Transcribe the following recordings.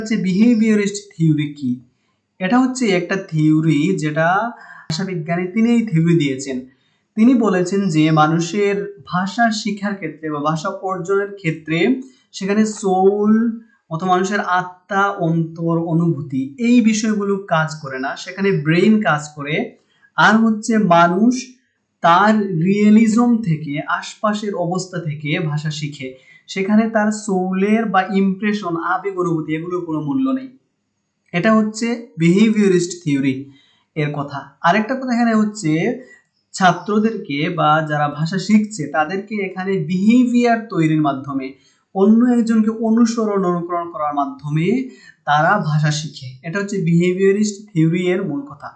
হচ্ছে behaviourist theory কি? এটা হচ্ছে একটা থিওরি যেটা ভাষাবিজ্ঞানী তিনি এই থিওরি দিয়েছেন। তিনি বলেছেন যে মানুষের ভাষা শিক্ষার ক্ষেত্রে বা ভাষা অর্জনের ক্ষেত্রে সেখানে সোল অথবা মানুষের আত্মা, অন্তর, অনুভূতি এই বিষয়গুলো কাজ করে না, সেখানে ব্রেইন কাজ করে। আর হচ্ছে মানুষ তার রিয়েলিজম থেকে, আশপাশের অবস্থা থেকে ভাষা শিখে। সেখানে তার সোলের বা ইমপ্রেশন, আবেগ, অনুভূতি এগুলোর কোনো মূল্য নেই। এটা হচ্ছে বিহেভিয়ারিস্ট থিওরি এর কথা। আরেকটা কথা এখানে হচ্ছে ছাত্রদেরকে বা যারা ভাষা শিখছে তাদেরকে এখানে বিহেভিয়ার তৈরির মাধ্যমে, অন্য একজনকে অনুসরণ অনুকরণ করার মাধ্যমে তারা ভাষা শিখে। এটা হচ্ছে বিহেভিয়ারিস্ট থিওরি এর মূল কথা।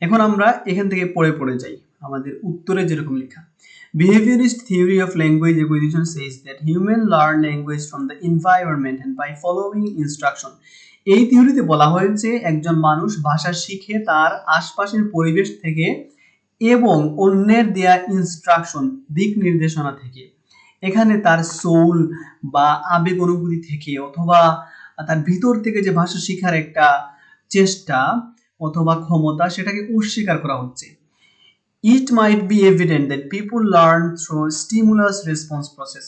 এখন আমরা এখান থেকে পড়ে যাই আমাদের উত্তরে যেরকম লেখা। Behaviorist theory of language acquisition says that human learn language from the environment and by following instruction. এই থিওরিতে বলা হয়েছে একজন মানুষ ভাষা শিখে তার আশপাশের পরিবেশ থেকে এবং অন্যের দেয়া ইনস্ট্রাকশন, দিক নির্দেশনা থেকে। এখানে তার সোল বা আবেগ অনুভূতি থেকে অথবা তার ভিতর থেকে যে ভাষা শেখার একটা চেষ্টা অথবা ক্ষমতা সেটাকে অস্বীকার করা হচ্ছে। It might be evident that people learn through stimulus response process.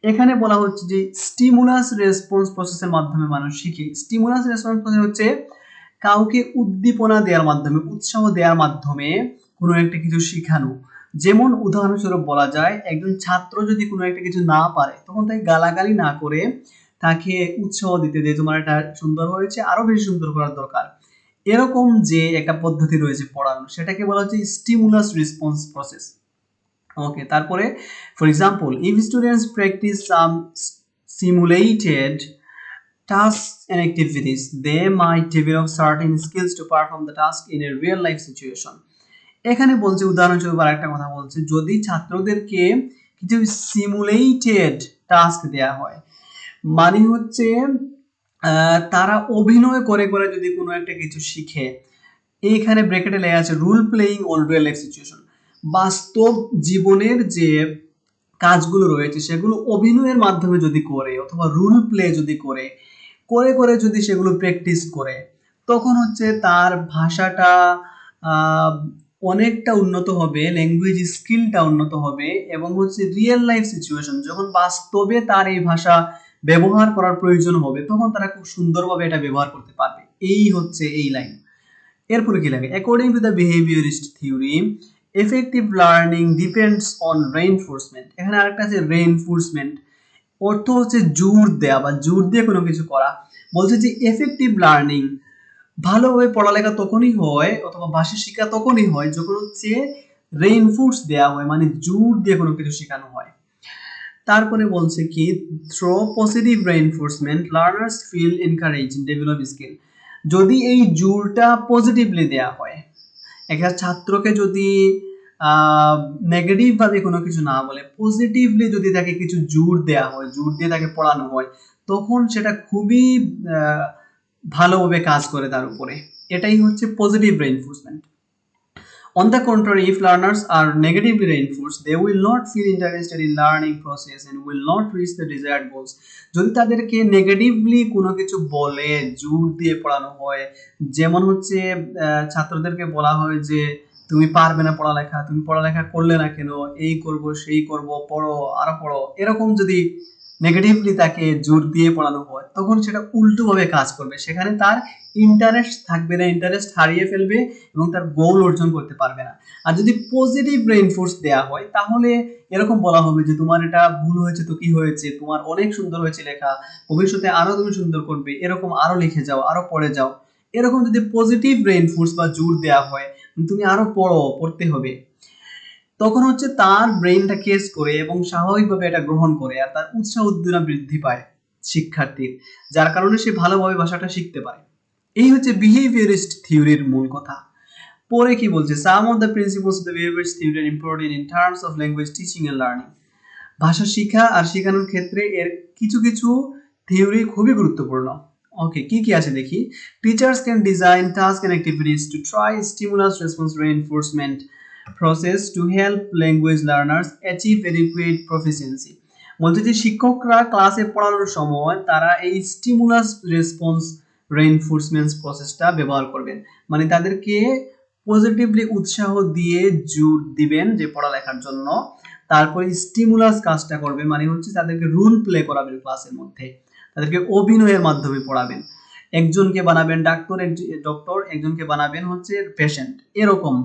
এখানে বলা হচ্ছে যে স্টিমুলাস রেসপন্স প্রসেসের মাধ্যমে মানুষ শিখে। স্টিমুলাস রেসপন্স প্রসেস হচ্ছে কাউকে উদ্দীপনা দেওয়ার মাধ্যমে, উৎসাহ দেওয়ার মাধ্যমে কোনো একটা কিছু শেখানো। যেমন উদাহরণস্বরূপ বলা যায়, একজন ছাত্র যদি কোনো একটা কিছু না পারে তখন তাকে গালাগালি না করে তাকে উৎসাহ দিতে, যে তোমার এটা সুন্দর হয়েছে, আরো বেশি সুন্দর করার দরকার। এরকম যে একটা পদ্ধতি রয়েছে পড়ানো, সেটাকে বলা হচ্ছে স্টিমুলাস রেসপন্স প্রসেস। ওকে, তারপরে for example, if students practice some simulated tasks and activities, they might develop certain skills to perform the task in a real life situation. এখানে বলছে উদাহরণস্বরূপ আরেকটা কথা বলছে, যদি ছাত্রদেরকে কিছু সিমুলেটেড টাস্ক দেয়া হয়, মানে হচ্ছে তারা অভিনয় করে করে যদি কোনো একটা কিছু শিখে। এইখানে ব্র্যাকেটে লেখা আছে role playing on real life situation. বাস্তব জীবনের যে কাজগুলো রয়েছে সেগুলো অভিনয়ের মাধ্যমে যদি করে অথবা রোল প্লে যদি করে করে করে যদি সেগুলো প্র্যাকটিস করে, তখন হচ্ছে তার ভাষাটা অনেকটা উন্নত হবে, ল্যাঙ্গুয়েজ স্কিলটা উন্নত হবে, এবং হচ্ছে রিয়েল লাইফ সিচুয়েশন যখন বাস্তবে তার এই ভাষা ব্যবহার করার প্রয়োজন হবে তখন তারা খুব সুন্দরভাবে এটা ব্যবহার করতে পারবে। এই হচ্ছে এই লাইন। এরপরে কি লাগে, according to the behaviourist theory effective learning depends on reinforcement. এখানে আরেকটা আছে রেইনফোর্সমেন্ট, অর্থ হচ্ছে জোর দেয়া বা জোর দিয়ে কোনো কিছু করা। বলছে যে এফেক্টিভ লার্নিং, ভালোভাবে পড়ালেখা তখনই হয় অথবা ভাষা শেখা তখনই হয় যখন হচ্ছে রেইনফোর্স দেয়া হয়, মানে জোর দিয়ে কোনো কিছু শেখানো হয়। তারপরে বলছে কি, through positive reinforcement learners feel encourage develop skill. যদি এই জোরটা পজিটিভলি দেয়া হয়, একটা ছাত্রকে যদি নেগেটিভ ভাবে কোনো কিছু না বলে পজিটিভলি যদি তাকে কিছু জোর দেয়া হয়, জোর দিয়ে তাকে পড়ানো হয়, তখন সেটা খুবই ভালোভাবে কাজ করে তার উপরে। এটাই হচ্ছে positive reinforcement. On the contrary, if learners are negatively reinforced, they will not feel interested in learning process and will not reach the desired goals. যদি তাদেরকে নেগেটিভলি কোনো কিছু বলে, জোর দিয়ে পড়ানো হয়, যেমন হচ্ছে ছাত্রদেরকে বলা হয় যে তুমি পারবে না পড়ালেখা, তুমি পড়ালেখা করলে না কেন, এই করব সেই করব, পড়ো আরো পড়ো, এরকম যদি নেগেটিভলি তাকে জোর দিয়ে পড়ানো হয় তখন সেটা উল্টোভাবে কাজ করবে। সেখানে তার ইন্টারেস্ট থাকবে না, ইন্টারেস্ট হারিয়ে ফেলবে এবং তার গোল অর্জন করতে পারবে না। আর যদি পজিটিভ রেইনফোর্স দেয়া হয় তাহলে এরকম বলা হবে যে তোমার এটা ভুল হয়েছে তো কি হয়েছে, তোমার অনেক সুন্দর হয়েছে লেখা, ভবিষ্যতে আরো তুমি সুন্দর করবে, এরকম আরো লিখে যাও, আরো পড়ে যাও। এরকম যদি পজিটিভ রেইনফোর্স বা জোর দেয়া হয়, তুমি আরো পড়ো, পড়তে হবে, তখন হচ্ছে তার ব্রেইনটা কেস করে এবং স্বাভাবিকভাবে এটা গ্রহণ করে আর তার উৎসাহ উদ্দীপনা বৃদ্ধি পায় শিক্ষার্থীর, যার কারণে সে ভালোভাবে ভাষাটা শিখতে পারে। এই হচ্ছে বিহেভিয়ারিস্ট থিওরির মূল কথা। পরে কি বলছে, some of the principles of the behaviourist theory are important in terms of language teaching and learning. ভাষা শিক্ষা আর শেখানোর ক্ষেত্রে এর কিছু কিছু থিওরি খুবই গুরুত্বপূর্ণ। ওকে, কি কি আছে দেখি। Teachers can design task and activities to try stimulus response reinforcement process to help language learners achieve adequate proficiency. বলছে যে শিক্ষকরা ক্লাসে পড়ানোর সময় তারা এই স্টিমুলাস রেসপন্স রেইনফোর্সমেন্ট প্রসেসটা ব্যবহার করবেন, মানে তাদেরকে পজিটিভলি উৎসাহ দিয়ে জোর দিবেন যে পড়ালেখার জন্য। তারপরে স্টিমুলাস কাজটা করবেন, মানে হচ্ছে তাদেরকে রোল প্লে করাবেন ক্লাসের মধ্যে, তাদেরকে অভিনয়ের মাধ্যমে পড়াবেন। একজনকে বানাবেন ডক্টর, একজনকে বানাবেন হচ্ছে পেশেন্ট, এরকম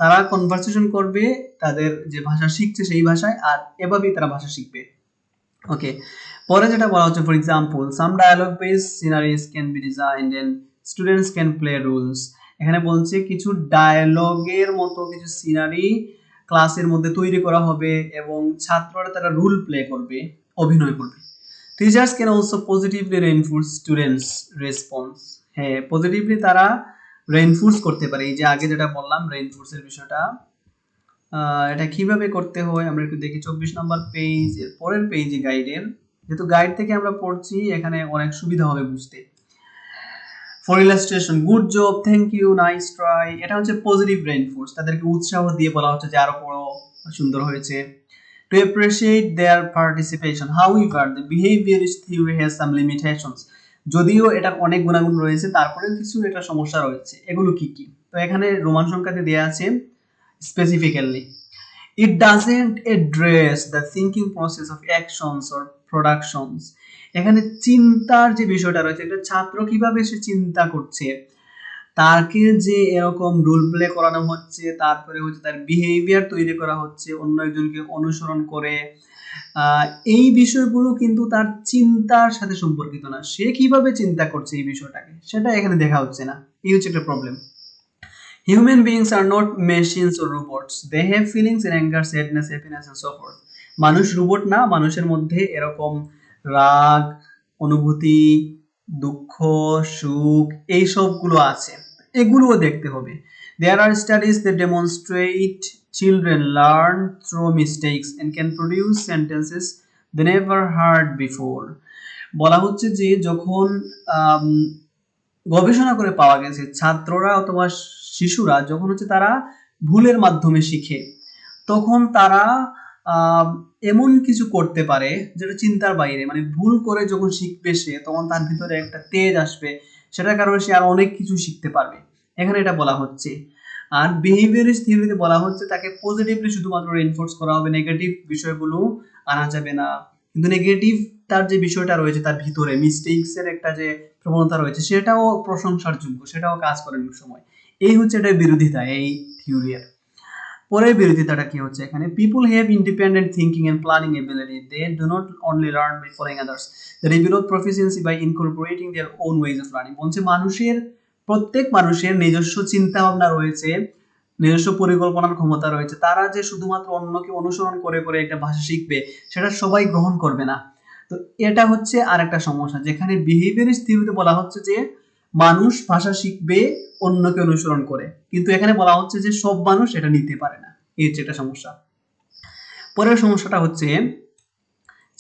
তারা কনভারসেশন করবে তাদের যে ভাষা শিখছে সেই ভাষায়, আর এভাবেই তারা ভাষা শিখবে। ওকে, পরে যেটা বলা হচ্ছে, for example some dialogue base scenarios can be designed and students can play roles. এখানে বলছে কিছু ডায়ালগের মতো কিছু সিনারি ক্লাসের মধ্যে তৈরি করা হবে এবং ছাত্ররা তারা রোল প্লে করবে, অভিনয় করবে। Teachers can also positively reinforce students response. হ্যাঁ, পজিটিভলি তারা রেইনফোর্স করতে পারে, এই যে আগে যেটা বললাম রেইনফোর্সের বিষয়টা। এটা কিভাবে করতে হয় আমরা একটু দেখি। 24 নম্বর পেজ এর পরের পেজে গাইডের, যেহেতু গাইড থেকে আমরা পড়ছি এখানে অনেক সুবিধা হবে বুঝতে। For illustration, good job, thank you, nice try, এটা হচ্ছে পজিটিভ রেইনফোর্স, তাদেরকে উৎসাহ দিয়ে বলা হচ্ছে যে আরো পড়ো, সুন্দর হয়েছে। To appreciate their participation, however the behaviorist theory has some limitations, যদিও এটার অনেক গুণাগুণ রয়েছে তারপরে কিছু এটা সমস্যা রয়েছে। এগুলো কি কি, তো এখানে রোমান সংখ্যাতে দেয়া আছে specifically. It doesn't address the thinking process of actions or productions. এখানে চিন্তার যে বিষয়টা রয়েছে, একটা ছাত্র কিভাবে সে চিন্তা করছে, তাকে যে এরকম রোল প্লে করানো হচ্ছে, তারপরে হচ্ছে তার বিহেভিয়ার তৈরি করা হচ্ছে অন্য একজনকে অনুসরণ করে, এই বিষয়গুলো কিন্তু তার চিন্তার সাথে সম্পর্কিত না। সে কিভাবে চিন্তা করছে এই বিষয়টাকে সেটা এখানে দেখা হচ্ছে না, এই হচ্ছে একটা problem. Human beings are not machines or robots. They have feelings and anger, sadness, happiness and so forth. মানুষ রোবট না, মানুষের মধ্যে এরকম রাগ, অনুভূতি, দুঃখ, সুখ এই সবগুলো আছে, এগুলোও দেখতে হবে। There are studies that demonstrate children learn through mistakes and can produce sentences they never heard before. বলা হচ্ছে যে যখন গবেষণা করে পাওয়া গেছে ছাত্ররা অথবা শিশুরা যখন হচ্ছে তারা ভুলের মাধ্যমে শিখে, তখন তারা এমন কিছু করতে পারে যেটা চিন্তার বাইরে, মানে ভুল করে যখন শিখবে সে, তখন তার ভিতরে একটা তেজ আসবে, সেটার কারণে সে আর অনেক কিছু শিখতে পারবে, এখানে এটা বলা হচ্ছে। আর বিহেভিয়ারিস্ট থিওরিতে বলা হচ্ছে তাকে পজিটিভলি শুধুমাত্র রেইনফোর্স করা হবে, নেগেটিভ বিষয়গুলো আনা যাবে না। কিন্তু নেগেটিভ তার যে বিষয়টা রয়েছে তার ভিতরে মিস্টেকস এর একটা যে প্রবণতা রয়েছে সেটাও প্রশংসার যোগ্য, সেটাও কাজ করে অনেক সময়। এই হচ্ছে এটার বিরোধিতা এই থিওরির। পরের বিরোধিতাটা কি হচ্ছে এখানে, people have independent thinking and planning ability, they do not only learn by following others, they develop proficiency by incorporating their own ways of learning. বলছে প্রত্যেক মানুষের নিজস্ব চিন্তা ভাবনা রয়েছে, নিজস্ব পরিকল্পনার ক্ষমতা রয়েছে, তারা যে শুধুমাত্র অন্যকে অনুসরণ করে করে একটা ভাষা শিখবে সেটা সবাই গ্রহণ করবে না। তো এটা হচ্ছে আরেকটা সমস্যা, যেখানে বিহেভিয়ারিস্ট থিওরিতে বলা হচ্ছে যে মানুষ ভাষা শিখবে অন্যকে অনুসরণ করে, কিন্তু এখানে বলা হচ্ছে যে সব মানুষ এটা নিতে পারে না, এই হচ্ছে একটা সমস্যা। পরের সমস্যাটা হচ্ছে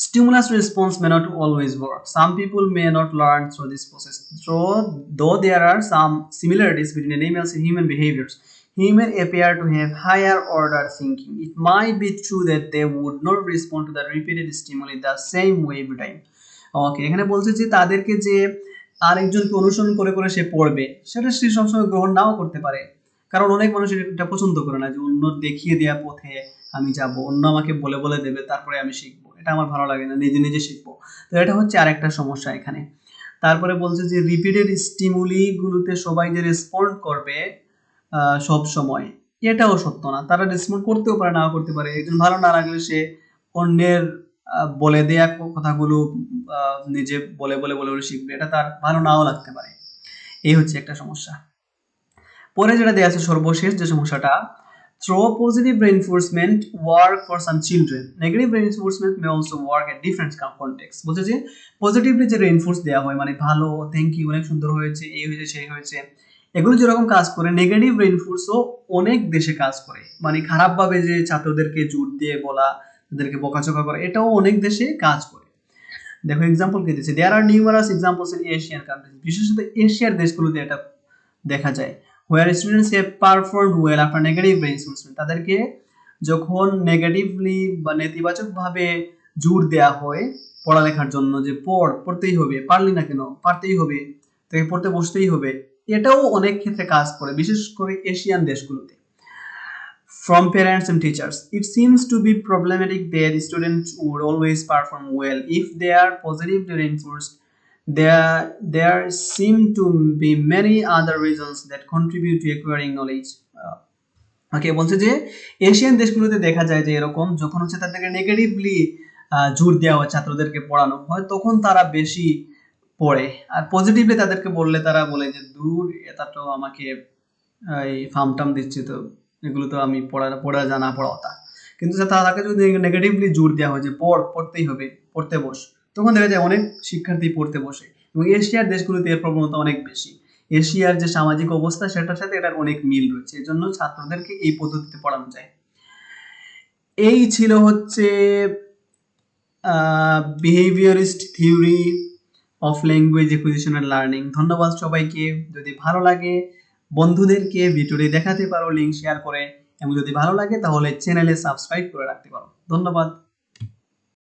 stimulus response may not always work. Some people may not learn through this process. Though there are some similarities between animals and human behaviors, humans appear to have higher order thinking. It might be true that they would not respond to the repeated stimuli the same way every time. ওকে, এখানে বলছে যে তাদেরকে যে আরেকজনকে অনুসরণ করে করে সে পড়বে, সেটা সে সবসময় গ্রহণ নাও করতে পারে, কারণ অনেক মানুষ এটা পছন্দ করে না যে অন্য দেখিয়ে দেওয়া পথে আমি যাব, অন্য আমাকে বলে বলে দেবে তারপরে আমি শিখবো, এটা আমার ভালো লাগে না, নিজে নিজে শিখবো। তো এটা হচ্ছে আরেকটা সমস্যা এখানে। তারপরে বলছে যে রিপিটেড স্টিমুলি গুলোতে সবাই যে রেসপন্ড করবে সব সময়, এটাও সত্য না, তারা রেসপন্ড করতেও পারে, নাও করতে পারে। একজন ভালো না লাগলে সে অন্যের বলে দেয়া কথাগুলো নিজে বলে বলে বলে বলে শিখবে, এটা তার ভালো নাও লাগতে পারে, এই হচ্ছে একটা সমস্যা। পরে যেটা দেয়া আছে সর্বশেষ যে সমস্যাটা, through positive reinforcement work for some children, negative reinforcement may also work at different context. বলছে যে পজিটিভলি যে রেইনফোর্স দেওয়া হয়, মানে ভালো, থ্যাংক ইউ, অনেক সুন্দর হয়েছে, এই হয়েছে সেই হয়েছে, এগুলো যেরকম কাজ করে নেগেটিভ রেইনফোর্সও অনেক দেশে কাজ করে, মানে খারাপভাবে যে ছাত্রদেরকে জোর দিয়ে বলা, তাদেরকে বকাঝকা করা, এটাও অনেক দেশে কাজ করে। দেখো এক্সাম্পল কি দিচ্ছে, there are numerous examples in Asian countries, বিশেষত এশিয়ার দেশগুলোতে এটা দেখা যায়, where students have performed well after negative reinforcement, তাদেরকে যখন নেগেটিভলি বা নেতিবাচকভাবে জোর দেয়া হয় পড়ালেখার জন্য, যে পড়তেই হবে, পারলি না কেন, পারতেই হবে, তাকে পড়তে বসতেই হবে, এটাও অনেক ক্ষেত্রে কাজ করে, বিশেষ করে এশিয়ান দেশগুলোতে। From parents and teachers, it seems to be problematic that students would always perform well if they are positively reinforced. There seem to be many other reasons that contribute to acquiring knowledge. ওকে, বলছে যে Asian দেশগুলোতে দেখা যায় যে এরকম যখন হচ্ছে তাদেরকে নেগেটিভলি জোর দেওয়া হয়, ছাত্রদেরকে পড়ানো হয়, তখন তারা বেশি পড়ে। আর পজিটিভলি তাদেরকে বললে তারা বলে যে দূর, এটা তো আমাকে এই ফার্ম দিচ্ছে, তো এগুলো তো আমি পড়া জানা পড়াতা। কিন্তু তাকে যদি নেগেটিভলি জোর দেওয়া হয় যে পড়তেই হবে, পড়তে বস, তখন দেখা যায় অনেক শিক্ষার্থী পড়তে বসে। এবং এশিয়ার দেশগুলোতে এর প্রবণতা অনেক বেশি। এশিয়ার যে সামাজিক অবস্থা সেটার সাথে এটার অনেক মিল রয়েছে, এজন্য ছাত্রদেরকে এই পদ্ধতিতে পড়ানো যায়। এই ছিল হচ্ছে behaviourist theory of language acquisition and learning. ধন্যবাদ সবাইকে। যদি ভালো লাগে বন্ধুদেরকে ভিডিওটি দেখাতে পারো লিঙ্ক শেয়ার করে, এবং যদি ভালো লাগে তাহলে চ্যানেলে সাবস্ক্রাইব করে রাখতে পারো। ধন্যবাদ।